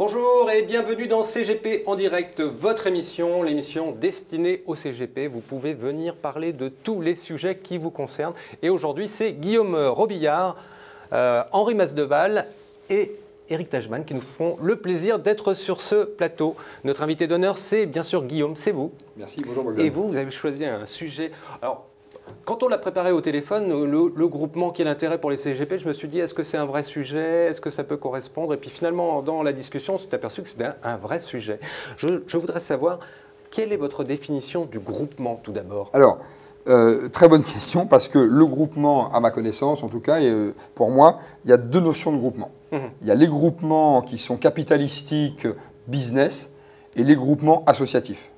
Bonjour et bienvenue dans CGP en direct, votre émission, l'émission destinée au CGP. Vous pouvez venir parler de tous les sujets qui vous concernent. Et aujourd'hui, c'est Guillaume Robillard, Henri Masdeval et Éric Tajman qui nous font le plaisir d'être sur ce plateau. Notre invité d'honneur, c'est bien sûr Guillaume, c'est vous. Merci, bonjour Bogdan. Et vous avez choisi un sujet... Alors, quand on l'a préparé au téléphone, le groupement qui est l'intérêt pour les CGP, je me suis dit, est-ce que c'est un vrai sujet? Est-ce que ça peut correspondre? Et puis finalement, dans la discussion, on s'est aperçu que c'était un vrai sujet. Je voudrais savoir, quelle est votre définition du groupement, tout d'abord? Alors, très bonne question, parce que le groupement, à ma connaissance, en tout cas, et pour moi, il y a deux notions de groupement. Il y a les groupements qui sont capitalistiques, business, et les groupements associatifs.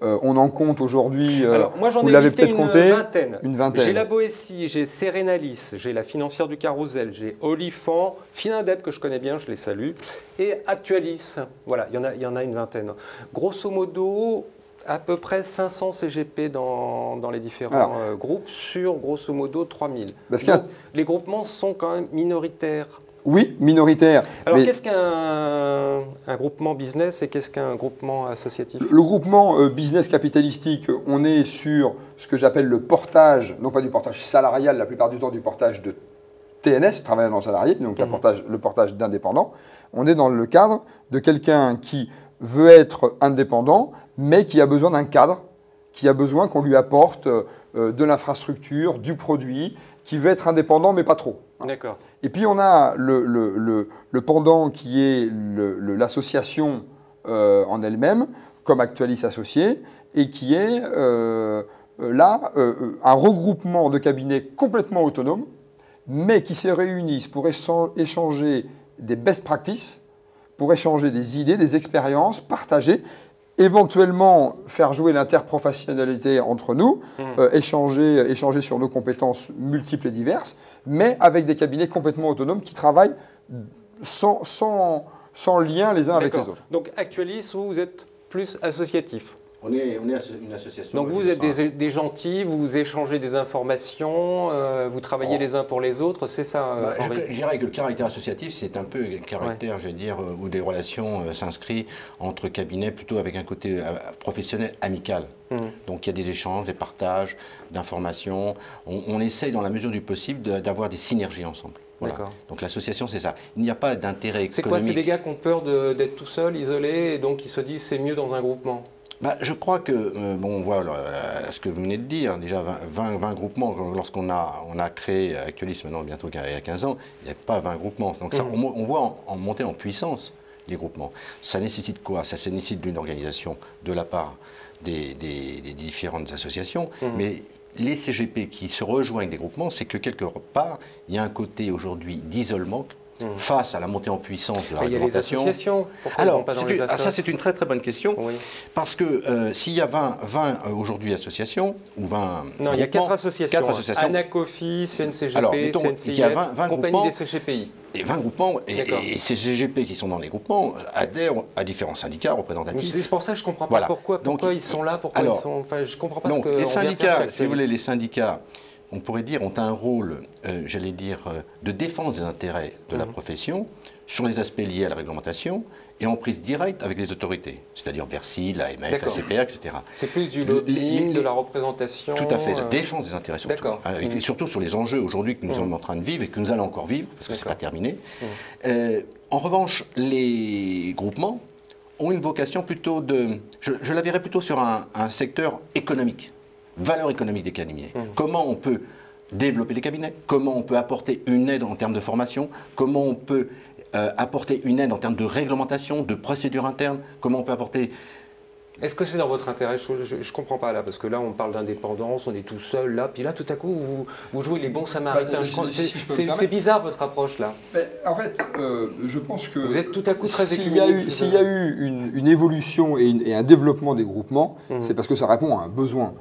On en compte aujourd'hui, vous l'avez peut-être compté, une vingtaine. J'ai la Boétie, j'ai Serenalis, j'ai la financière du Carrousel, j'ai Olifant, Finindep que je connais bien, je les salue, et Actualis. Voilà, il y en a une vingtaine. Grosso modo, à peu près 500 CGP dans les différents groupes sur grosso modo 3000. Donc, les groupements sont quand même minoritaires. Oui, minoritaire. Alors, qu'est-ce qu'un groupement business et qu'est-ce qu'un groupement associatif? Le groupement business capitalistique, on est sur ce que j'appelle le portage, non pas du portage salarial, la plupart du temps du portage de TNS, travailleurs non salariés, donc le portage d'indépendants. On est dans le cadre de quelqu'un qui veut être indépendant, mais qui a besoin d'un cadre, qui a besoin qu'on lui apporte de l'infrastructure, du produit, qui veut être indépendant, mais pas trop. D'accord. Et puis on a le pendant qui est l'association en elle-même, comme Actualis Associés, et qui est là un regroupement de cabinets complètement autonomes, mais qui se réunissent pour échanger des best practices, pour échanger des idées, des expériences, partager, éventuellement faire jouer l'interprofessionnalité entre nous, échanger sur nos compétences multiples et diverses, mais avec des cabinets complètement autonomes qui travaillent sans lien les uns avec les autres. Donc Actualis, vous êtes plus associatif. On est une association. Donc vous êtes des gentils, vous échangez des informations, vous travaillez les uns pour les autres, c'est ça, Henri? Je dirais que le caractère associatif, c'est un peu le caractère, je veux dire, où des relations s'inscrivent entre cabinets, plutôt avec un côté professionnel, amical. Donc il y a des échanges, des partages d'informations. On essaye, dans la mesure du possible, d'avoir des synergies ensemble. Voilà. Donc l'association, c'est ça. Il n'y a pas d'intérêt économique. C'est quoi? C'est des gars qui ont peur d'être tout seuls, isolés, et donc ils se disent c'est mieux dans un groupement? Je crois que, bon, on voit ce que vous venez de dire, déjà 20 groupements, lorsqu'on a créé Actualis maintenant bientôt il y a 15 ans, il n'y avait pas 20 groupements. Donc ça, on voit en monter en puissance les groupements. Ça nécessite quoi? Ça nécessite d'une organisation de la part des différentes associations, mais les CGP qui se rejoignent des groupements, c'est que quelque part, il y a un côté aujourd'hui d'isolement face à la montée en puissance de la réglementation. Il y a les associations. Alors, ça c'est une très très bonne question, parce que s'il y a 20 aujourd'hui associations, ou 20 Non, il y a 4 associations. Anacofi, CNCGP, alors, mettons, CNCIF, il y a 20 compagnie des CGPI. Et 20 groupements, et ces CGP qui sont dans les groupements adhèrent à différents syndicats représentatifs. C'est pour ça que je ne comprends pas pourquoi ils sont là, pourquoi ils sont... Enfin, je ne comprends pas ce que... Les syndicats, si vous voulez, les syndicats, on pourrait dire, ont un rôle, j'allais dire, de défense des intérêts de la profession sur les aspects liés à la réglementation et en prise directe avec les autorités, c'est-à-dire Bercy, l'AMF, la CPR, etc. C'est plus du lobbying, de la représentation. Tout à fait, la défense des intérêts surtout. Et surtout sur les enjeux aujourd'hui que nous sommes en train de vivre et que nous allons encore vivre, parce que ce n'est pas terminé. En revanche, les groupements ont une vocation plutôt de... Je la verrais plutôt sur un secteur économique. Valeur économique des cabinets. Comment on peut développer les cabinets, comment on peut apporter une aide en termes de formation, comment on peut apporter une aide en termes de réglementation, de procédures internes, comment on peut apporter... Est-ce que c'est dans votre intérêt? Je ne comprends pas là, parce que là on parle d'indépendance, on est tout seul là, puis là tout à coup vous jouez les bons samaritains. C'est bizarre votre approche là. Mais en fait, je pense que vous êtes tout à coup très équilibré. S'il y a eu une évolution et un développement des groupements, c'est parce que ça répond à un besoin.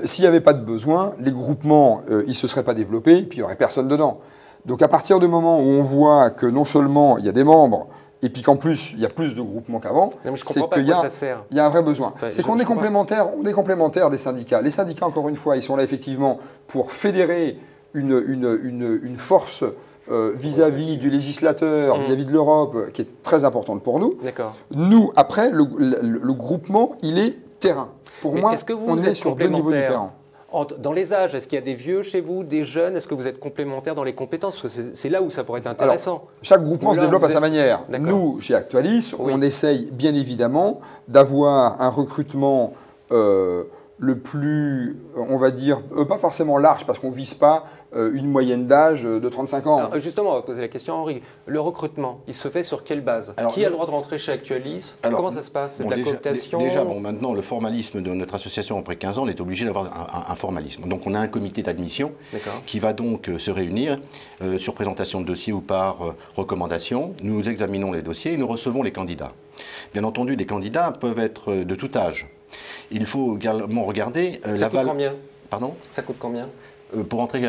S'il n'y avait pas de besoin, les groupements, ils ne se seraient pas développés, et puis il n'y aurait personne dedans. Donc à partir du moment où on voit que non seulement il y a des membres, et puis qu'en plus il y a plus de groupements qu'avant, c'est qu'il y a un vrai besoin. C'est qu'on est complémentaires des syndicats. Les syndicats, encore une fois, ils sont là effectivement pour fédérer une force vis-à-vis du législateur, vis-à-vis de l'Europe, qui est très importante pour nous. D'accord. Nous, après, le groupement, il est terrain. Pour moi, on est sur deux niveaux différents. Dans les âges, est-ce qu'il y a des vieux chez vous, des jeunes? Est-ce que vous êtes complémentaires dans les compétences? Parce que c'est là où ça pourrait être intéressant. Alors, chaque groupement se développe à sa manière. Nous, chez Actualis, on essaye bien évidemment d'avoir un recrutement le plus, on va dire, pas forcément large, parce qu'on ne vise pas une moyenne d'âge de 35 ans. Alors, justement, on va poser la question à Henri. Le recrutement, il se fait sur quelle base? Qui a le droit de rentrer chez Actualis? Comment ça se passe? C'est de la cooptation? Déjà, maintenant, le formalisme de notre association après 15 ans, on est obligé d'avoir un formalisme. Donc, on a un comité d'admission qui va donc se réunir sur présentation de dossier ou par recommandation. Nous examinons les dossiers et nous recevons les candidats. Bien entendu, les candidats peuvent être de tout âge. Il faut également regarder ça coûte combien? Pardon? Ça coûte combien? Pour entrer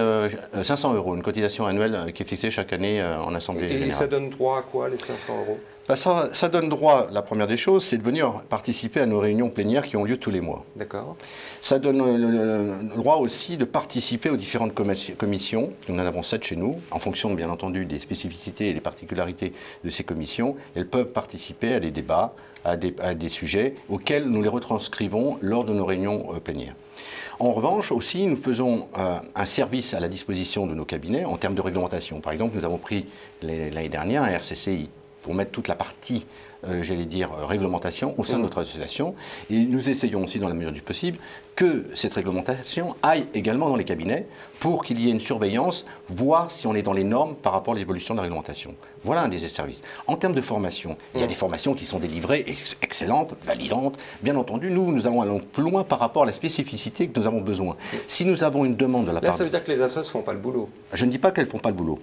500 €, une cotisation annuelle qui est fixée chaque année en Assemblée générale. Et ça donne droit à quoi, les 500 €? Ça donne droit, la première des choses, c'est de venir participer à nos réunions plénières qui ont lieu tous les mois. D'accord. Ça donne le droit aussi de participer aux différentes commissions. Nous en avons 7 chez nous, en fonction, bien entendu, des spécificités et des particularités de ces commissions. Elles peuvent participer à des débats, à des sujets auxquels nous les retranscrivons lors de nos réunions plénières. En revanche, aussi, nous faisons un service à la disposition de nos cabinets en termes de réglementation. Par exemple, nous avons pris l'année dernière un RCCI pour mettre toute la partie, j'allais dire, réglementation au sein de notre association. Et nous essayons aussi, dans la mesure du possible, que cette réglementation aille également dans les cabinets pour qu'il y ait une surveillance, voir si on est dans les normes par rapport à l'évolution de la réglementation. Voilà un des services. En termes de formation, il y a des formations qui sont délivrées, excellentes, validantes. Bien entendu, nous allons aller plus loin par rapport à la spécificité que nous avons besoin. Si nous avons une demande de la part... Là, ça veut dire que les assos ne font pas le boulot. Je ne dis pas qu'elles ne font pas le boulot.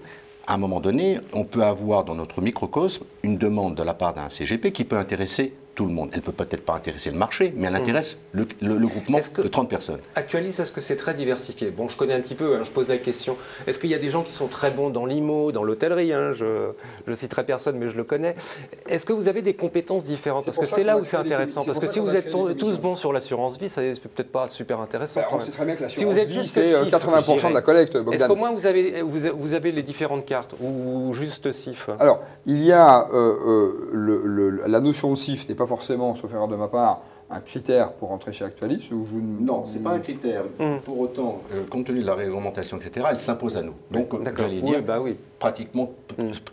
À un moment donné, on peut avoir dans notre microcosme une demande de la part d'un CGP qui peut intéresser tout le monde. Elle ne peut peut-être pas intéresser le marché, mais elle intéresse le groupement de 30 personnes. Actualis, est-ce que c'est très diversifié? Bon, je connais un petit peu, je pose la question. Est-ce qu'il y a des gens qui sont très bons dans l'IMO, dans l'hôtellerie? Je ne citerai personne, mais je le connais. Est-ce que vous avez des compétences différentes? Parce que c'est là où c'est intéressant. Parce que si vous êtes tous bons sur l'assurance vie, ça n'est peut-être pas super intéressant. On sait très bien que l'assurance vie, c'est 80% de la collecte, Bogdan. Est-ce qu'au moins vous avez les différentes cartes ou juste CIF? Alors, il y a la notion de CIF n'est pas forcément, sauf erreur de ma part, un critère pour rentrer chez Actualis ou Non, ce n'est pas un critère. Pour autant, compte tenu de la réglementation, etc., elle s'impose à nous. Donc, j'allais dire, pratiquement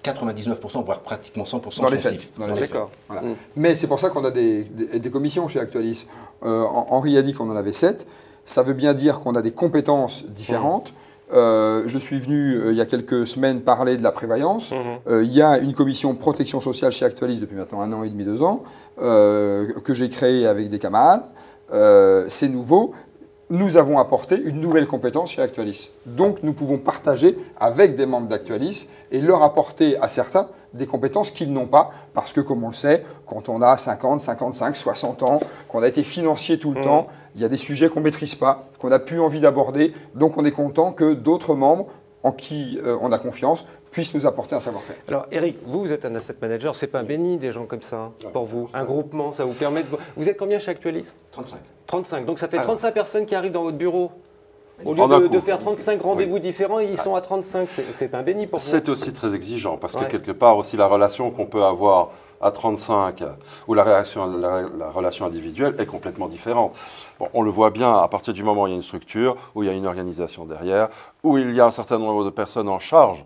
99%, voire pratiquement 100% dans les faits. D'accord. Voilà. Mais c'est pour ça qu'on a des commissions chez Actualis. Henri a dit qu'on en avait 7. Ça veut bien dire qu'on a des compétences différentes. Je suis venu il y a quelques semaines parler de la prévoyance. Il y a une commission protection sociale chez Actualis depuis maintenant 1 an et demi, 2 ans, que j'ai créée avec des camarades. C'est nouveau. Nous avons apporté une nouvelle compétence chez Actualis. Donc nous pouvons partager avec des membres d'Actualis et leur apporter à certains des compétences qu'ils n'ont pas, parce que comme on le sait, quand on a 50, 55, 60 ans, qu'on a été financier tout le temps, il y a des sujets qu'on ne maîtrise pas, qu'on n'a plus envie d'aborder, donc on est content que d'autres membres en qui on a confiance puissent nous apporter un savoir-faire. Alors Eric, vous êtes un asset manager, c'est pas béni des gens comme ça pour vous. Un groupement, ça vous permet de... Vous êtes combien chez Actualis? 35. 35, donc ça fait 35 personnes qui arrivent dans votre bureau. Au lieu de faire 35 rendez-vous différents, ils sont à 35. C'est un béni pour vous. C'est aussi très exigeant parce que quelque part aussi la relation qu'on peut avoir à 35 où la relation individuelle est complètement différente. Bon, on le voit bien à partir du moment où il y a une structure, où il y a une organisation derrière, où il y a un certain nombre de personnes en charge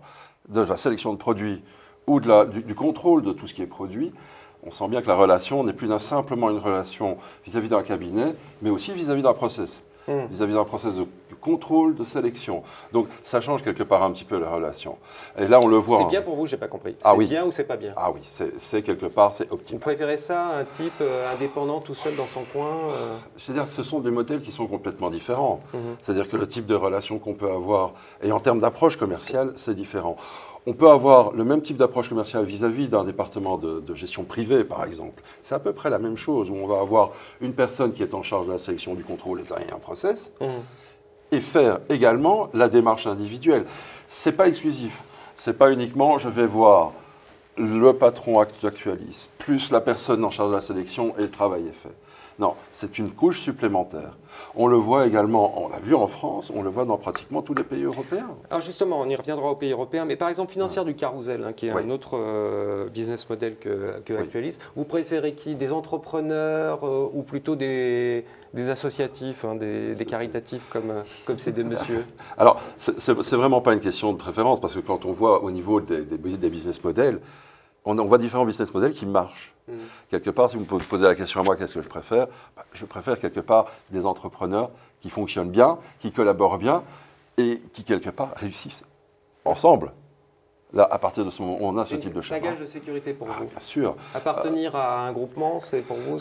de la sélection de produits ou du contrôle de tout ce qui est produit. On sent bien que la relation n'est plus simplement une relation vis-à-vis d'un cabinet, mais aussi vis-à-vis d'un process. Vis-à-vis d'un process de contrôle, de sélection. Donc ça change quelque part un petit peu la relation. Et là on le voit. C'est bien pour vous, j'ai pas compris. Ah, c'est bien ou c'est pas bien? Ah oui, c'est quelque part, c'est optimal. Vous préférez ça à un type indépendant tout seul dans son coin C'est-à-dire que ce sont des modèles qui sont complètement différents. C'est-à-dire que le type de relation qu'on peut avoir, et en termes d'approche commerciale, c'est différent. On peut avoir le même type d'approche commerciale vis-à-vis d'un département de gestion privée, par exemple. C'est à peu près la même chose, où on va avoir une personne qui est en charge de la sélection du contrôle et un process, et faire également la démarche individuelle. Ce n'est pas exclusif. Ce n'est pas uniquement, je vais voir le patron Actualis plus la personne en charge de la sélection et le travail est fait. Non, c'est une couche supplémentaire. On le voit également, on l'a vu en France, on le voit dans pratiquement tous les pays européens. Alors justement, on y reviendra aux pays européens, mais par exemple, Financière du Carrousel, qui est un autre business model que Actualis, vous préférez qui? Des entrepreneurs ou plutôt des associatifs, des caritatifs comme ces deux messieurs? Alors, c'est vraiment pas une question de préférence, parce que quand on voit au niveau des business models, on voit différents business models qui marchent. Quelque part, si vous me posez la question à moi, qu'est-ce que je préfère? Je préfère quelque part des entrepreneurs qui fonctionnent bien, qui collaborent bien et qui quelque part réussissent ensemble. Là, à partir de ce moment où on a ce type de C'est un gage de sécurité pour vous? Bien sûr. Appartenir à un groupement, c'est pour vous,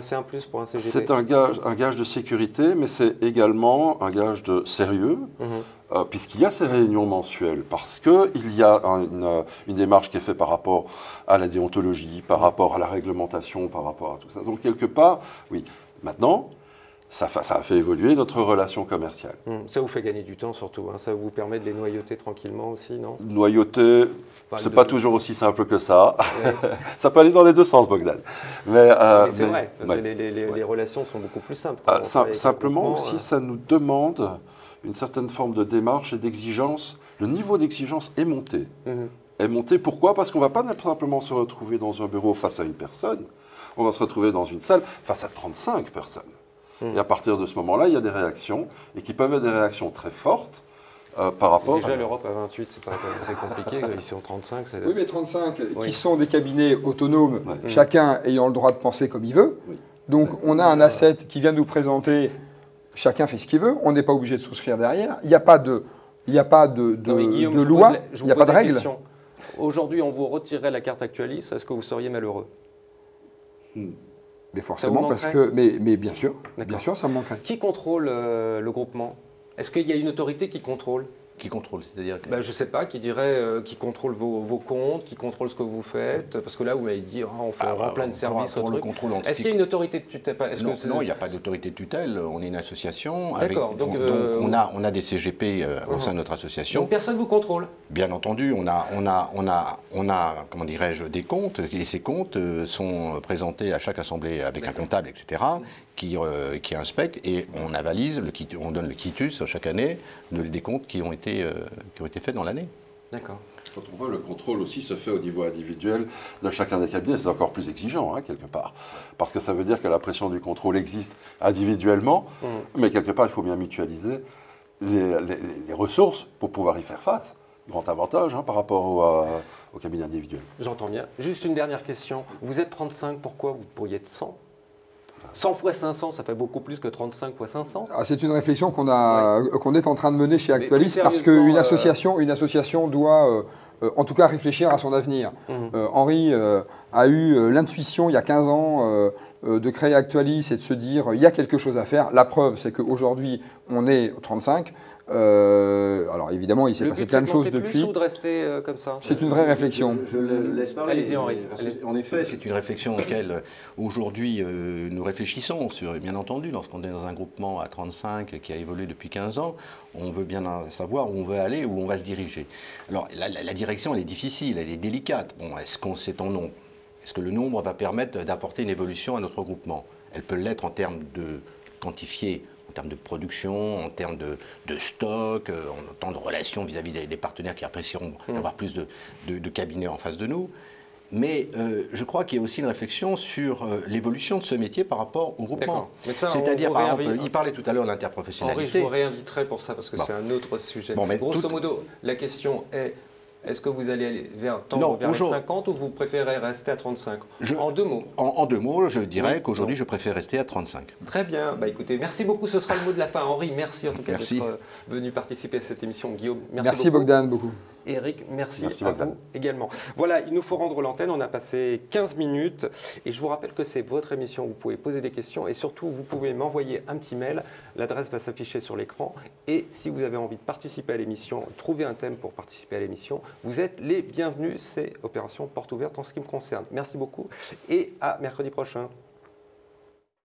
c'est un plus pour un CGP? C'est un gage de sécurité, mais c'est également un gage de sérieux, puisqu'il y a ces réunions mensuelles, parce qu'il y a une démarche qui est faite par rapport à la déontologie, par rapport à la réglementation, par rapport à tout ça. Donc, quelque part, oui. Maintenant, ça a fait évoluer notre relation commerciale. Ça vous fait gagner du temps surtout, ça vous permet de les noyauter tranquillement aussi, non? Noyauter, c'est pas toujours aussi simple que ça. Ouais. Ça peut aller dans les deux sens, Bogdan. Mais c'est vrai, parce que les relations sont beaucoup plus simples. Simplement aussi, ça nous demande une certaine forme de démarche et d'exigence. Le niveau d'exigence est monté. Est monté, pourquoi? Parce qu'on ne va pas simplement se retrouver dans un bureau face à une personne, on va se retrouver dans une salle face à 35 personnes. Et à partir de ce moment-là, il y a des réactions, et qui peuvent être des réactions très fortes par rapport... Déjà, l'Europe à 28, c'est compliqué, ils sont 35. Oui, mais 35, qui sont des cabinets autonomes, chacun ayant le droit de penser comme il veut. Donc, on a un asset qui vient nous présenter, chacun fait ce qu'il veut, on n'est pas obligé de souscrire derrière, il n'y a pas de loi, il n'y a pas de règles. Aujourd'hui, on vous retirerait la carte Actualis, est-ce que vous seriez malheureux? Mais forcément, parce que. Mais bien sûr, ça me manquerait. Qui contrôle le groupement? Est-ce qu'il y a une autorité qui contrôle? Qui contrôle, c'est-à-dire Je ne sais pas, qui dirait, qui contrôle vos comptes, qui contrôle ce que vous faites, parce que là, vous m'avez dit, on fait plein de services. Est-ce qu'il y a une autorité de tutelle? Non, il n'y a pas d'autorité de tutelle, on est une association. D'accord. Donc on a des CGP au sein de notre association. Donc personne ne vous contrôle? Bien entendu, on a comment dirais-je, des comptes, et ces comptes sont présentés à chaque assemblée avec un comptable, etc., qui inspecte, et on avalise, on donne le quitus chaque année des comptes qui ont été faits dans l'année. D'accord. Quand on voit le contrôle aussi se fait au niveau individuel de chacun des cabinets, c'est encore plus exigeant, quelque part. Parce que ça veut dire que la pression du contrôle existe individuellement, mais quelque part, il faut bien mutualiser les ressources pour pouvoir y faire face. Grand avantage par rapport au cabinet individuel. J'entends bien. Juste une dernière question. Vous êtes 35, pourquoi vous pourriez être 100 100 fois 500, ça fait beaucoup plus que 35 fois 500. C'est une réflexion qu'on est en train de mener chez Actualis, parce qu'une association doit, en tout cas, réfléchir à son avenir. Henri a eu l'intuition, il y a 15 ans, de créer Actualis et de se dire, il y a quelque chose à faire. La preuve, c'est qu'aujourd'hui, on est 35. Alors évidemment, il s'est passé plein de choses depuis. Ou de rester comme ça? C'est une vraie réflexion. Je laisse parler. Allez-y, Henri. En effet, c'est une réflexion auquel aujourd'hui nous réfléchissons. Bien entendu, lorsqu'on est dans un groupement à 35 qui a évolué depuis 15 ans, on veut bien savoir où on veut aller, où on va se diriger. Alors la direction, elle est difficile, elle est délicate. Bon, est-ce qu'on sait en nombre? Est-ce que le nombre va permettre d'apporter une évolution à notre groupement? Elle peut l'être en termes de quantifier, en termes de production, en termes de stock, en termes de relations vis-à-vis des partenaires qui apprécieront d'avoir plus de cabinets en face de nous. Mais je crois qu'il y a aussi une réflexion sur l'évolution de ce métier par rapport au groupement. C'est-à-dire, par exemple, il parlait tout à l'heure de l'interprofessionnalité. Henri, je vous réinviterai pour ça, parce que c'est un autre sujet. Bon, mais grosso modo, la question est... Est-ce que vous allez aller vers les 50 ou vous préférez rester à 35? En deux mots. En deux mots, je dirais qu'aujourd'hui, je préfère rester à 35. Très bien. Écoutez, merci beaucoup. Ce sera le mot de la fin. Henri, merci en tout cas d'être venu participer à cette émission. Guillaume, merci beaucoup. Bogdan, beaucoup. Eric, merci à vous également. Voilà, il nous faut rendre l'antenne. On a passé 15 minutes. Et je vous rappelle que c'est votre émission. Vous pouvez poser des questions et surtout, vous pouvez m'envoyer un petit mail. L'adresse va s'afficher sur l'écran. Et si vous avez envie de participer à l'émission, trouver un thème pour participer à l'émission, vous êtes les bienvenus. C'est Opération Porte Ouverte en ce qui me concerne. Merci beaucoup et à mercredi prochain.